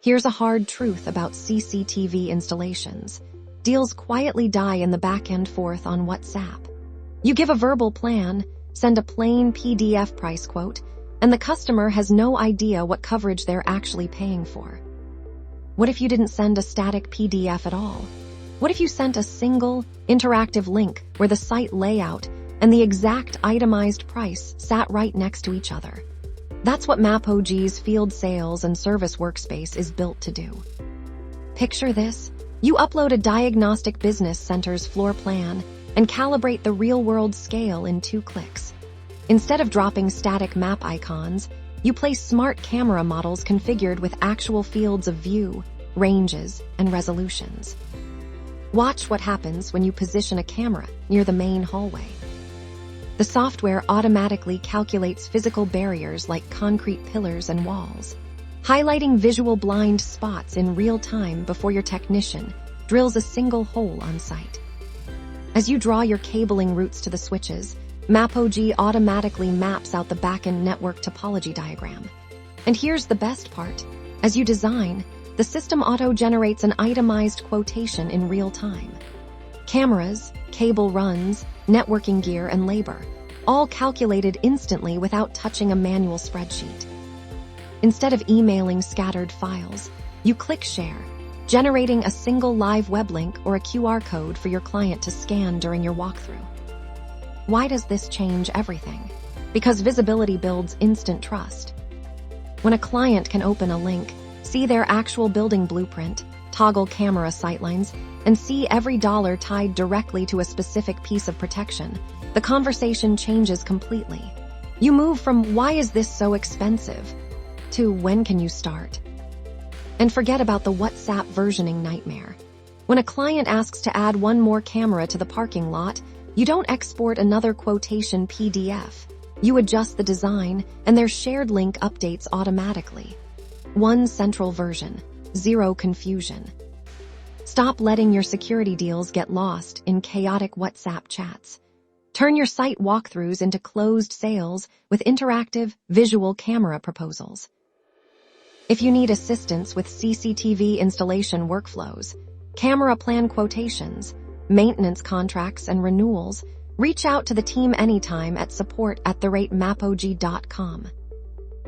Here's a hard truth about CCTV installations. Deals quietly die in the back-and forth on WhatsApp. You give a verbal plan, send a plain PDF price quote, and the customer has no idea what coverage they're actually paying for. What if you didn't send a static PDF at all? What if you sent a single, interactive link where the site layout and the exact itemized price sat right next to each other? That's what MAPOG's Field Sales and Service workspace is built to do. Picture this. You upload a diagnostic business center's floor plan and calibrate the real-world scale in 2 clicks. Instead of dropping static map icons, you place smart camera models configured with actual fields of view, ranges, and resolutions. Watch what happens when you position a camera near the main hallway. The software automatically calculates physical barriers like concrete pillars and walls, highlighting visual blind spots in real time before your technician drills a single hole on site. As you draw your cabling routes to the switches, MAPOG automatically maps out the backend network topology diagram. And here's the best part. As you design, the system auto-generates an itemized quotation in real time. Cameras, cable runs, networking gear, and labor, all calculated instantly without touching a manual spreadsheet. Instead of emailing scattered files, you click share, generating a single live web link or a QR code for your client to scan during your walkthrough. Why does this change everything? Because visibility builds instant trust. When a client can open a link, see their actual building blueprint, toggle camera sightlines, and see every dollar tied directly to a specific piece of protection, the conversation changes completely. You move from "why is this so expensive?" to "when can you start?" And forget about the WhatsApp versioning nightmare. When a client asks to add one more camera to the parking lot, you don't export another quotation PDF. You adjust the design, and their shared link updates automatically. One central version, zero confusion. Stop letting your security deals get lost in chaotic WhatsApp chats. Turn your site walkthroughs into closed sales with interactive, visual camera proposals. If you need assistance with CCTV installation workflows, camera plan quotations, maintenance contracts, and renewals, reach out to the team anytime at support@mapog.com.